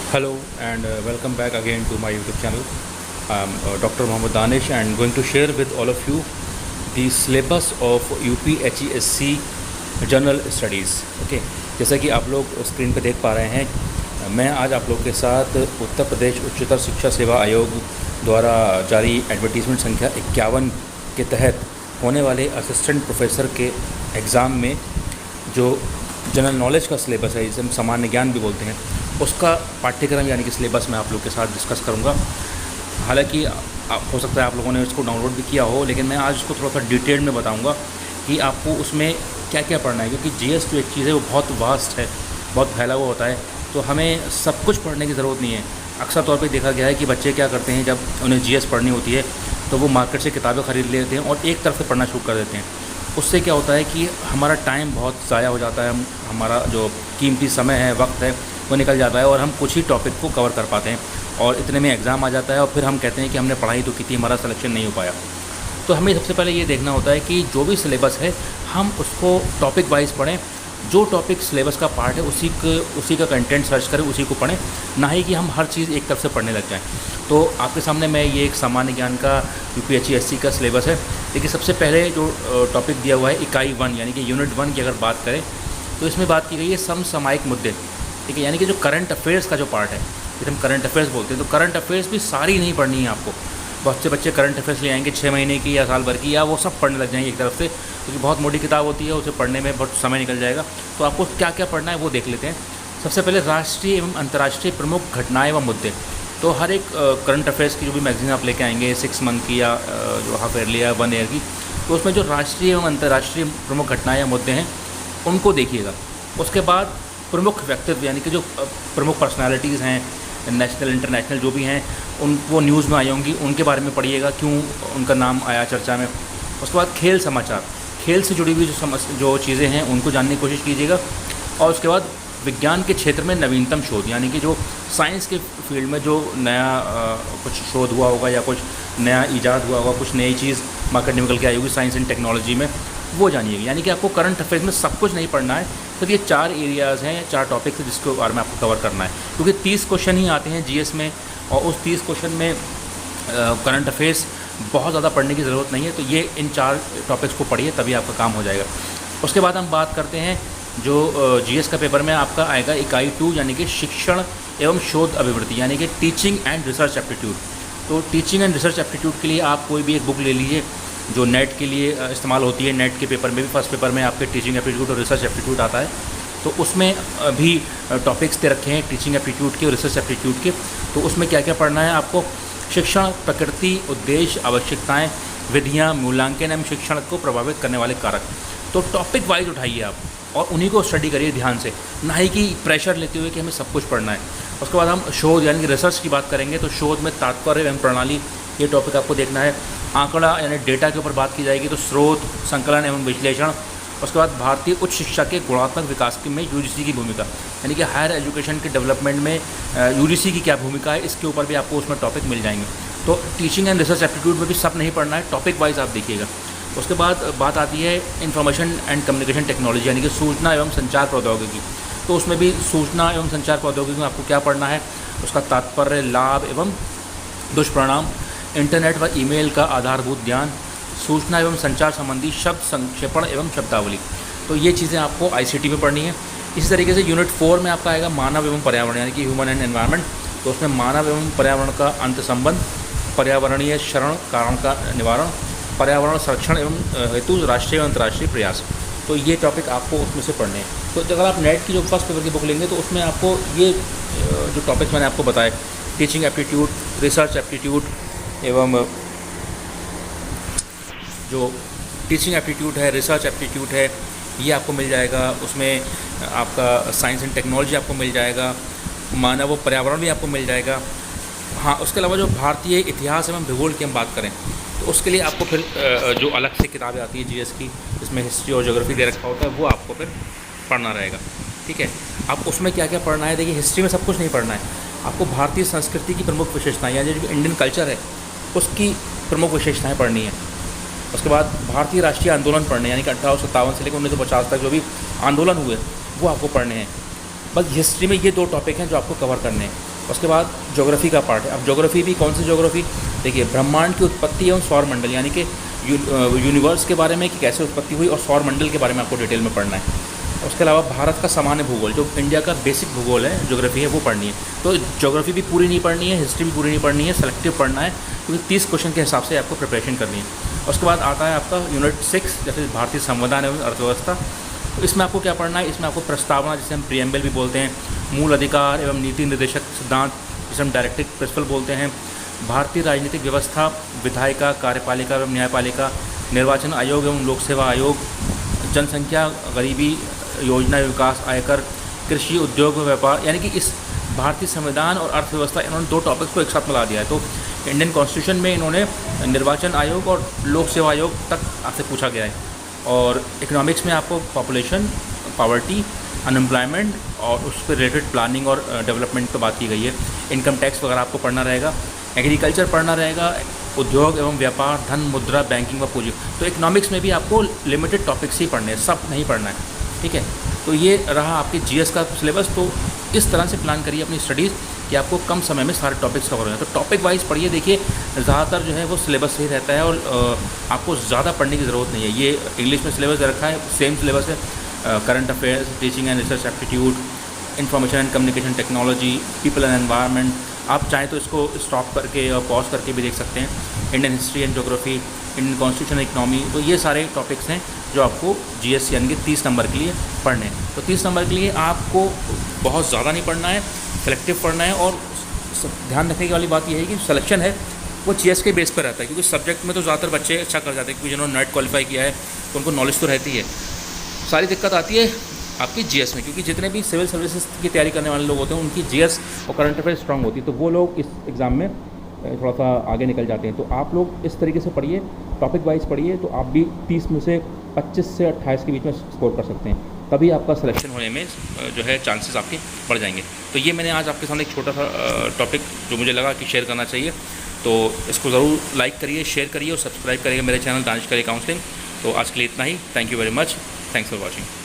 Hello and welcome back again to my YouTube channel. I'm Dr. Mohammad Danish and going to share with all of you the syllabus of UPHESC general studies. Okay, जैसा कि आप लोग screen पर देख पा रहे हैं, मैं आज आप लोग के साथ उत्तर प्रदेश उच्चतर शिक्षा सेवा आयोग द्वारा जारी एडवर्टीज़मेंट संख्या 51 के तहत होने वाले असिस्टेंट प्रोफेसर के एग्ज़ाम में जो जनरल नॉलेज का सिलेबस है, जिसे हम सामान्य ज्ञान भी बोलते हैं, उसका पाठ्यक्रम यानी कि सिलेबस मैं आप लोग के साथ डिस्कस करूंगा। हालांकि हो सकता है आप लोगों ने इसको डाउनलोड भी किया हो, लेकिन मैं आज इसको थोड़ा सा डिटेल में बताऊंगा कि आपको उसमें क्या क्या पढ़ना है, क्योंकि जीएस जो एक चीज़ है वो बहुत वास्ट है, बहुत फैला हुआ होता है, तो हमें सब कुछ पढ़ने की ज़रूरत नहीं है। अक्सर तौर पर देखा गया है कि बच्चे क्या करते हैं, जब उन्हें जीएस पढ़नी होती है तो वो मार्केट से किताबें ख़रीद लेते हैं और एक तरफ से पढ़ना शुरू कर देते हैं। उससे क्या होता है कि हमारा टाइम बहुत ज़ाया हो जाता है, हमारा जो कीमती समय है, वक्त है, वो निकल जाता है और हम कुछ ही टॉपिक को कवर कर पाते हैं और इतने में एग्ज़ाम आ जाता है और फिर हम कहते हैं कि हमने पढ़ाई तो की थी, हमारा सिलेक्शन नहीं हो पाया। तो हमें सबसे पहले ये देखना होता है कि जो भी सिलेबस है हम उसको टॉपिक वाइज पढ़ें, जो टॉपिक सिलेबस का पार्ट है उसी का कंटेंट सर्च करें, उसी को पढ़ें, ना ही कि हम हर चीज़ एक तरफ से पढ़ने लग जाएं। तो आपके सामने मैं ये एक सामान्य ज्ञान का यूपीएचईएससी का सिलेबस है। देखिए, सबसे पहले जो टॉपिक दिया हुआ है इकाई 1 यानी कि यूनिट 1 की अगर बात करें तो इसमें बात की गई है समसामयिक मुद्दे। ठीक है, यानी कि जो करंट अफेयर्स का जो पार्ट है, जिसे हम करंट अफेयर्स बोलते हैं, तो करंट अफेयर्स भी सारी नहीं पढ़नी है आपको। बहुत से बच्चे करंट अफेयर्स ले आएंगे 6 महीने की या साल भर की, या वो सब पढ़ने लग जाएंगे एक तरफ से, क्योंकि बहुत मोटी किताब होती है, उसे पढ़ने में बहुत समय निकल जाएगा। तो आपको क्या क्या पढ़ना है वो देख लेते हैं। सबसे पहले राष्ट्रीय एवं अंतर्राष्ट्रीय प्रमुख घटनाएं व मुद्दे। तो हर एक करंट अफेयर्स की जो भी मैगजीन आप लेके आएंगे 6 मंथ की या जो हाफ ईयरली या 1 ईयर की, तो उसमें जो राष्ट्रीय एवं अंतर्राष्ट्रीय प्रमुख घटनाएं या मुद्दे हैं उनको देखिएगा। उसके बाद प्रमुख व्यक्तित्व यानी कि जो प्रमुख पर्सनालिटीज़ हैं, नेशनल इंटरनेशनल जो भी हैं, वो न्यूज़ में आई होंगी, उनके बारे में पढ़िएगा, क्यों उनका नाम आया चर्चा में। उसके बाद खेल समाचार, खेल से जुड़ी हुई जो चीज़ें हैं उनको जानने की कोशिश कीजिएगा। और उसके बाद विज्ञान के क्षेत्र में नवीनतम शोध, यानी कि जो साइंस के फील्ड में जो नया कुछ शोध हुआ होगा या कुछ नया ईजाद हुआ होगा, कुछ नई चीज़ मार्केट में निकल के आई होगी साइंस एंड टेक्नोलॉजी में, वो जानिएगा। यानी कि आपको करंट अफेयर्स में सब कुछ नहीं पढ़ना है, तो ये 4 एरियाज़ हैं, 4 टॉपिक्स हैं जिसके बारे में आपको कवर करना है, क्योंकि 30 क्वेश्चन ही आते हैं जीएस में और उस 30 क्वेश्चन में करंट अफेयर्स बहुत ज़्यादा पढ़ने की ज़रूरत नहीं है। तो ये इन 4 टॉपिक्स को पढ़िए, तभी आपका काम हो जाएगा। उसके बाद हम बात करते हैं जो जीएस का पेपर में आपका आएगा इकाई 2 यानी कि शिक्षण एवं शोध अभिवृत्ति, यानी कि टीचिंग एंड रिसर्च एप्टीट्यूड। तो टीचिंग एंड रिसर्च एप्टीट्यूड के लिए आप कोई भी एक बुक ले लीजिए जो नेट के लिए इस्तेमाल होती है। नेट के पेपर में भी फर्स्ट पेपर में आपके टीचिंग एप्टीट्यूड और रिसर्च एप्टीट्यूड आता है, तो उसमें भी टॉपिक्स दे रखे हैं टीचिंग एप्टीट्यूड के और रिसर्च एप्टीट्यूड के। तो उसमें क्या क्या पढ़ना है आपको? शिक्षण, प्रकृति, उद्देश्य, आवश्यकताएँ, विधियाँ, मूल्यांकन एवं शिक्षण को प्रभावित करने वाले कारक। तो टॉपिक वाइज उठाइए आप और उन्हीं को स्टडी करिए ध्यान से, ना ही कि प्रेशर लेते हुए कि हमें सब कुछ पढ़ना है। उसके बाद हम शोध यानी कि रिसर्च की बात करेंगे, तो शोध में तात्पर्य एवं प्रणाली, ये टॉपिक आपको देखना है। आंकड़ा यानी डेटा के ऊपर बात की जाएगी, तो स्रोत, संकलन एवं विश्लेषण। उसके बाद भारतीय उच्च शिक्षा के गुणात्मक विकास में यूजीसी की भूमिका, यानी कि हायर एजुकेशन के डेवलपमेंट में यूजीसी की क्या भूमिका है, इसके ऊपर भी आपको उसमें टॉपिक मिल जाएंगे। तो टीचिंग एंड रिसर्च एप्टीट्यूड में भी सब नहीं पढ़ना है, टॉपिक वाइज आप देखिएगा। उसके बाद बात आती है इंफॉर्मेशन एंड कम्युनिकेशन टेक्नोलॉजी, यानी कि सूचना एवं संचार प्रौद्योगिकी। तो उसमें भी सूचना एवं संचार प्रौद्योगिकी में आपको क्या पढ़ना है, उसका तात्पर्य, लाभ एवं दुष्परिणाम, इंटरनेट व ईमेल का आधारभूत ज्ञान, सूचना एवं संचार संबंधी शब्द संक्षेपण एवं शब्दावली। तो ये चीज़ें आपको आईसीटी में पढ़नी है। इसी तरीके से यूनिट 4 में आपका आएगा मानव एवं पर्यावरण, यानी कि ह्यूमन एंड एनवायरनमेंट। तो उसमें मानव एवं पर्यावरण का अंत संबंध, पर्यावरणीय क्षरण कारण का निवारण, पर्यावरण संरक्षण एवं हेतु राष्ट्रीय एवं अंतर्राष्ट्रीय प्रयास। तो ये टॉपिक आपको उसमें से पढ़ने हैं। तो अगर आप नेट की जो फर्स्ट पेपर की बुक लेंगे तो उसमें आपको ये जो टॉपिक्स मैंने आपको बताए, टीचिंग एप्टीट्यूड, रिसर्च एप्टीट्यूड एवं जो टीचिंग एप्टीट्यूड है, रिसर्च एप्टीट्यूड है, ये आपको मिल जाएगा। उसमें आपका साइंस एंड टेक्नोलॉजी आपको मिल जाएगा, मानव और पर्यावरण भी आपको मिल जाएगा। हाँ, उसके अलावा जो भारतीय इतिहास एवं भूगोल की हम बात करें तो उसके लिए आपको फिर जो अलग से किताबें आती है जीएस की, इसमें हिस्ट्री और ज्योग्राफी दे रखा होता है, वो आपको फिर पढ़ना रहेगा। ठीक है, अब उसमें क्या क्या पढ़ना है? देखिए, हिस्ट्री में सब कुछ नहीं पढ़ना है आपको। भारतीय संस्कृति की प्रमुख विशेषताएँ, यानी जो इंडियन कल्चर है उसकी प्रमुख विशेषताएँ पढ़नी है। उसके बाद भारतीय राष्ट्रीय आंदोलन पढ़ने, यानी कि 1857 से लेकर 1950 तक जो भी आंदोलन हुए वो आपको पढ़ने हैं। बस हिस्ट्री में ये 2 टॉपिक हैं जो आपको कवर करने हैं। उसके बाद ज्योग्राफी का पार्ट है। अब ज्योग्राफी भी कौन सी ज्योग्राफी, देखिए ब्रह्मांड की उत्पत्ति एवं सौर मंडल, यानी कि यूनिवर्स के बारे में कि कैसे उत्पत्ति हुई, और सौर मंडल के बारे में आपको डिटेल में पढ़ना है। उसके अलावा भारत का सामान्य भूगोल, जो इंडिया का बेसिक भूगोल है, ज्योग्राफी है, वो पढ़नी है। तो ज्योग्राफी भी पूरी नहीं पढ़नी है, हिस्ट्री भी पूरी नहीं पढ़नी है, सेलेक्टिव पढ़ना है, क्योंकि 30 क्वेश्चन के हिसाब से आपको प्रिपरेशन करनी है। उसके बाद आता है आपका यूनिट 6, जैसे भारतीय संविधान एवं अर्थव्यवस्था। तो इसमें आपको क्या पढ़ना है, इसमें आपको प्रस्तावना, जिसे हम प्रीएम्बल भी बोलते हैं, मूल अधिकार एवं नीति निर्देशक सिद्धांत, जिसे हम डायरेक्टिव प्रिंसिपल बोलते हैं, भारतीय राजनीतिक व्यवस्था, विधायिका, कार्यपालिका एवं न्यायपालिका, निर्वाचन आयोग एवं लोक सेवा आयोग, जनसंख्या, गरीबी, योजना विकास, आयकर, कृषि, उद्योग व व्यापार। यानी कि इस भारतीय संविधान और अर्थव्यवस्था, इन्होंने 2 टॉपिक्स को एक साथ मिला दिया है। तो इंडियन कॉन्स्टिट्यूशन में इन्होंने निर्वाचन आयोग और लोक सेवा आयोग तक आपसे पूछा गया है। और इकोनॉमिक्स में आपको पॉपुलेशन, पॉवर्टी, अनएम्प्लॉयमेंट और उस पर रिलेटेड प्लानिंग और डेवलपमेंट पर बात की गई है। इनकम टैक्स वगैरह आपको पढ़ना रहेगा, एग्रीकल्चर पढ़ना रहेगा, उद्योग एवं व्यापार, धन, मुद्रा, बैंकिंग व पूंजी। तो इकोनॉमिक्स में भी आपको लिमिटेड टॉपिक्स ही पढ़ने हैं, सब नहीं पढ़ना है, ठीक है। तो ये रहा आपके जीएस का सिलेबस। तो इस तरह से प्लान करिए अपनी स्टडीज़ कि आपको कम समय में सारे टॉपिक्स कवर हो जाए। तो टॉपिक वाइज पढ़िए, देखिए ज़्यादातर जो है वो सिलेबस सही रहता है और आपको ज़्यादा पढ़ने की ज़रूरत नहीं है। ये इंग्लिश में सिलेबस दे रखा है, सेम सिलेबस है, current affairs, teaching and research aptitude, information and communication technology, people and environment. आप चाहें तो इसको स्टॉप करके और पॉज करके भी देख सकते हैं। Indian history and geography, Indian constitution, economy. तो ये सारे टॉपिक्स हैं जो आपको जीएस यानी कि 30 नंबर के लिए पढ़ने हैं। तो 30 नंबर के लिए आपको बहुत ज़्यादा नहीं पढ़ना है, सेलेक्टिव पढ़ना है। और ध्यान रखने की वाली बात यह है कि सिलेक्शन है वो जीएस के बेस पर रहता है, क्योंकि सब्जेक्ट में तो ज़्यादातर बच्चे अच्छा कर जाते हैं, क्योंकि जिन्होंने नेट क्वालिफाई किया है तो उनको नॉलेज तो रहती है। सारी दिक्कत आती है आपकी जीएस में, क्योंकि जितने भी सिविल सर्विसेज की तैयारी करने वाले लोग होते हैं उनकी जीएस और करंट अफेयर स्ट्रांग होती है, तो वो लोग इस एग्ज़ाम में थोड़ा सा आगे निकल जाते हैं। तो आप लोग इस तरीके से पढ़िए, टॉपिक वाइज पढ़िए, तो आप भी 30 में से 25 से 28 के बीच में स्कोर कर सकते हैं। तभी आपका सिलेक्शन होने में जो है चांसेस आपके बढ़ जाएंगे। तो ये मैंने आज आपके सामने एक छोटा सा टॉपिक जो मुझे लगा कि शेयर करना चाहिए, तो इसको ज़रूर लाइक करिए, शेयर करिए और सब्सक्राइब करिए मेरे चैनल दानिश करे काउंसलिंग। तो आज के लिए इतना ही। Thank you very much. Thanks for watching.